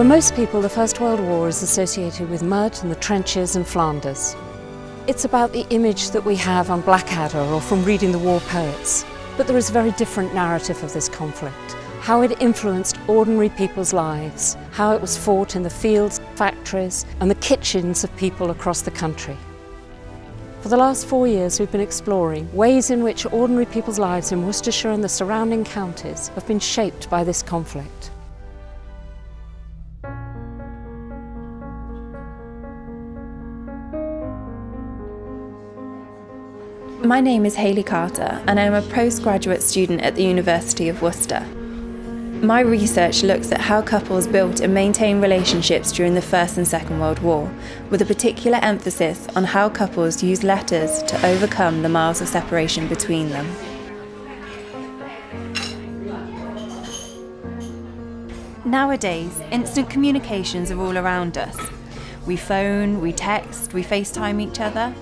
For most people, the First World War is associated with mud and the trenches and Flanders. It's about the image that we have on Blackadder or from reading the war poets. But there is a very different narrative of this conflict, how it influenced ordinary people's lives, how it was fought in the fields, factories and the kitchens of people across the country. For the last 4 years, we've been exploring ways in which ordinary people's lives in Worcestershire and the surrounding counties have been shaped by this conflict. My name is Hayley Carter and I am a postgraduate student at the University of Worcester. My research looks at how couples built and maintained relationships during the First and Second World War, with a particular emphasis on how couples used letters to overcome the miles of separation between them. Nowadays, instant communications are all around us. We phone, we text, we FaceTime each other.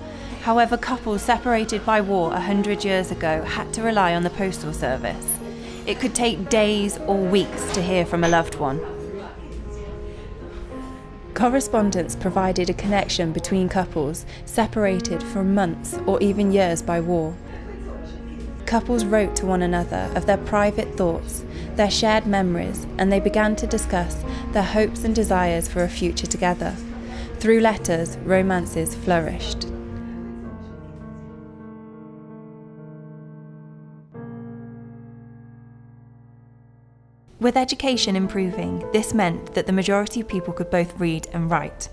However, couples separated by war 100 years ago had to rely on the postal service. It could take days or weeks to hear from a loved one. Correspondence provided a connection between couples separated for months or even years by war. Couples wrote to one another of their private thoughts, their shared memories, and they began to discuss their hopes and desires for a future together. Through letters, romances flourished. With education improving, this meant that the majority of people could both read and write.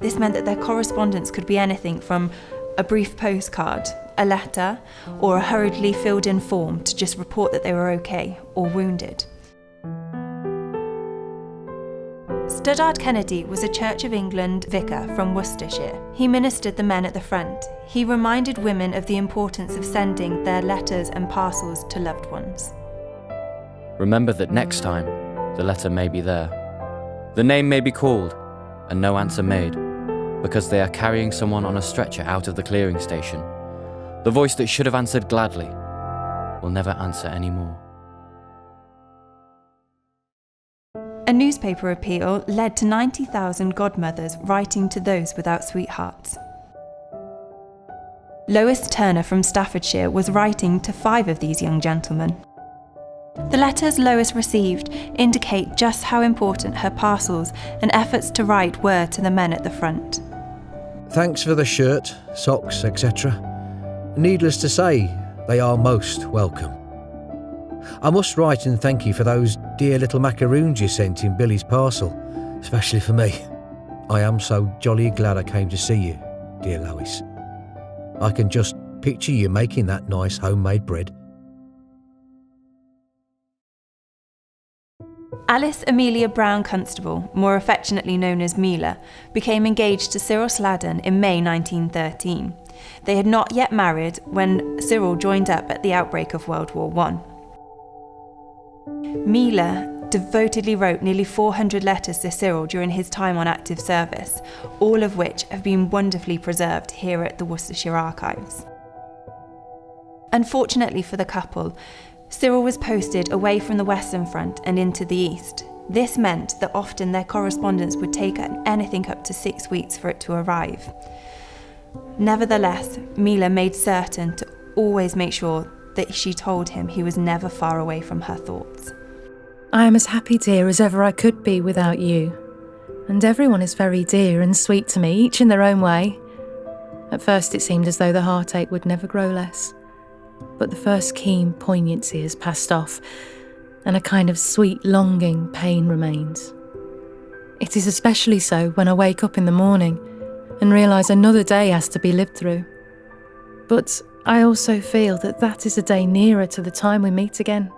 This meant that their correspondence could be anything from a brief postcard, a letter, or a hurriedly filled in form to just report that they were okay or wounded. Studdard Kennedy was a Church of England vicar from Worcestershire. He ministered the men at the front. He reminded women of the importance of sending their letters and parcels to loved ones. Remember that next time, the letter may be there. The name may be called, and no answer made, because they are carrying someone on a stretcher out of the clearing station. The voice that should have answered gladly will never answer anymore. A newspaper appeal led to 90,000 godmothers writing to those without sweethearts. Lois Turner from Staffordshire was writing to 5 of these young gentlemen. The letters Lois received indicate just how important her parcels and efforts to write were to the men at the front. Thanks for the shirt, socks, etc. Needless to say, they are most welcome. I must write and thank you for those dear little macaroons you sent in Billy's parcel, especially for me. I am so jolly glad I came to see you, dear Lois. I can just picture you making that nice homemade bread. Alice Amelia Brown Constable, more affectionately known as Mila, became engaged to Cyril Sladen in May 1913. They had not yet married when Cyril joined up at the outbreak of World War I. Mila devotedly wrote nearly 400 letters to Cyril during his time on active service, all of which have been wonderfully preserved here at the Worcestershire Archives. Unfortunately for the couple, Cyril was posted away from the Western Front and into the East. This meant that often their correspondence would take anything up to 6 weeks for it to arrive. Nevertheless, Mila made certain to always make sure that she told him he was never far away from her thoughts. I am as happy, dear, as ever I could be without you. And everyone is very dear and sweet to me, each in their own way. At first it seemed as though the heartache would never grow less. But the first keen poignancy has passed off, and a kind of sweet longing pain remains. It is especially so when I wake up in the morning and realise another day has to be lived through. But I also feel that that is a day nearer to the time we meet again.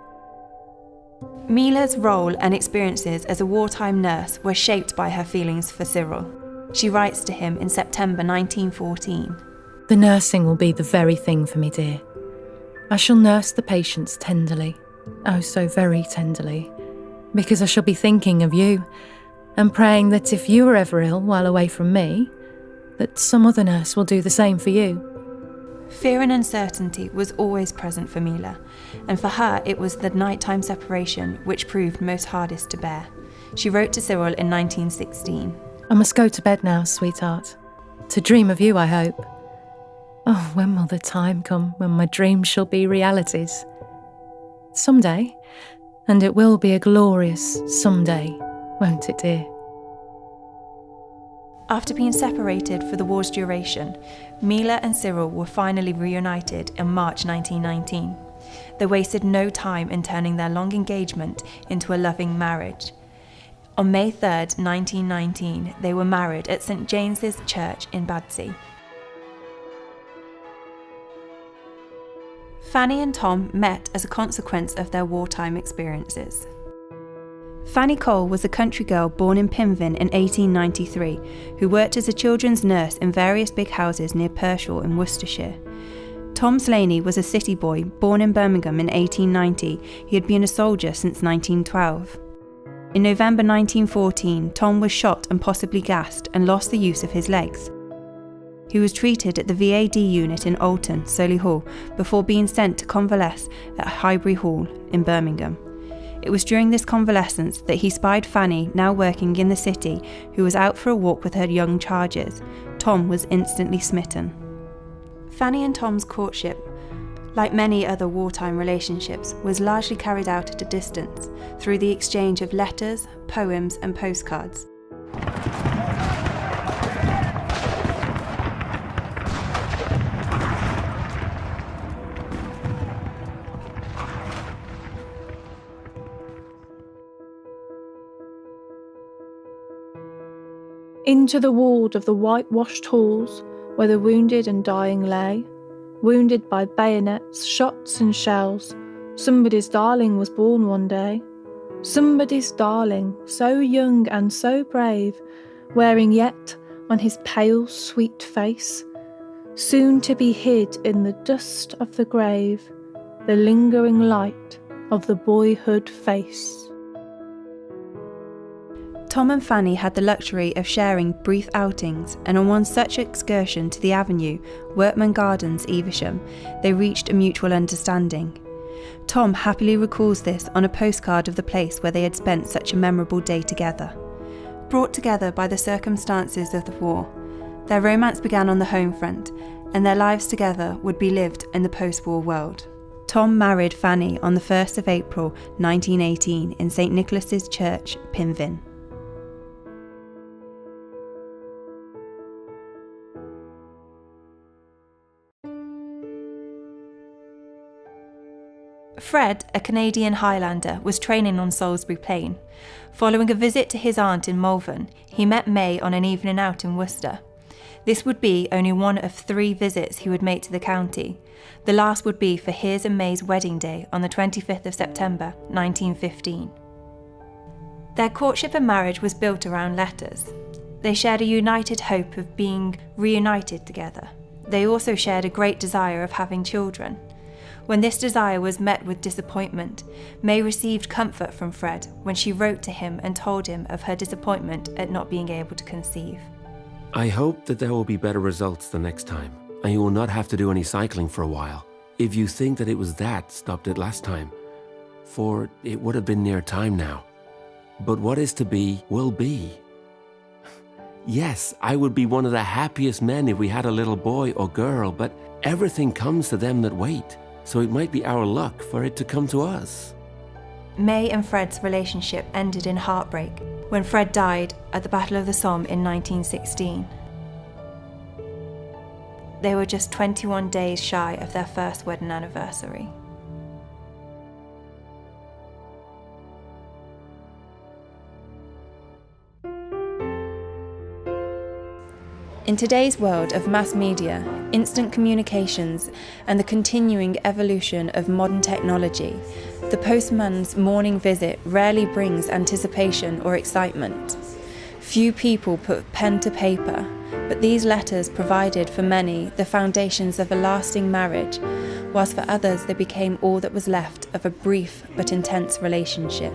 Mila's role and experiences as a wartime nurse were shaped by her feelings for Cyril. She writes to him in September 1914. The nursing will be the very thing for me, dear. I shall nurse the patients tenderly, oh so very tenderly, because I shall be thinking of you and praying that if you are ever ill while away from me, that some other nurse will do the same for you. Fear and uncertainty was always present for Mila, and for her it was the nighttime separation which proved most hardest to bear. She wrote to Cyril in 1916. I must go to bed now, sweetheart. To dream of you, I hope. Oh, when will the time come when my dreams shall be realities? Someday, and it will be a glorious someday, won't it, dear? After being separated for the war's duration, Mila and Cyril were finally reunited in March 1919. They wasted no time in turning their long engagement into a loving marriage. On May 3rd, 1919, they were married at St James's Church in Badsey. Fanny and Tom met as a consequence of their wartime experiences. Fanny Cole was a country girl born in Pinvin in 1893 who worked as a children's nurse in various big houses near Pershore in Worcestershire. Tom Slaney was a city boy born in Birmingham in 1890. He had been a soldier since 1912. In November 1914, Tom was shot and possibly gassed and lost the use of his legs. He was treated at the VAD unit in Alton, Solihull, before being sent to convalesce at Highbury Hall in Birmingham. It was during this convalescence that he spied Fanny, now working in the city, who was out for a walk with her young charges. Tom was instantly smitten. Fanny and Tom's courtship, like many other wartime relationships, was largely carried out at a distance, through the exchange of letters, poems and postcards. Into the ward of the whitewashed halls, where the wounded and dying lay, wounded by bayonets, shots and shells, somebody's darling was born one day. Somebody's darling, so young and so brave, wearing yet on his pale, sweet face, soon to be hid in the dust of the grave, the lingering light of the boyhood face. Tom and Fanny had the luxury of sharing brief outings, and on one such excursion to the Avenue, Workman Gardens, Evesham, they reached a mutual understanding. Tom happily recalls this on a postcard of the place where they had spent such a memorable day together. Brought together by the circumstances of the war, their romance began on the home front, and their lives together would be lived in the post-war world. Tom married Fanny on the 1st of April 1918 in St Nicholas's Church, Pinvin. Fred, a Canadian Highlander, was training on Salisbury Plain. Following a visit to his aunt in Malvern, he met May on an evening out in Worcester. This would be only one of 3 visits he would make to the county. The last would be for his and May's wedding day on the 25th of September 1915. Their courtship and marriage was built around letters. They shared a united hope of being reunited together. They also shared a great desire of having children. When this desire was met with disappointment, May received comfort from Fred when she wrote to him and told him of her disappointment at not being able to conceive. I hope that there will be better results the next time, and you will not have to do any cycling for a while, if you think that it was that stopped it last time, for it would have been near time now. But what is to be, will be. Yes, I would be one of the happiest men if we had a little boy or girl, but everything comes to them that wait. So it might be our luck for it to come to us. May and Fred's relationship ended in heartbreak when Fred died at the Battle of the Somme in 1916. They were just 21 days shy of their first wedding anniversary. In today's world of mass media, instant communications, and the continuing evolution of modern technology, the postman's morning visit rarely brings anticipation or excitement. Few people put pen to paper, but these letters provided for many the foundations of a lasting marriage, whilst for others they became all that was left of a brief but intense relationship.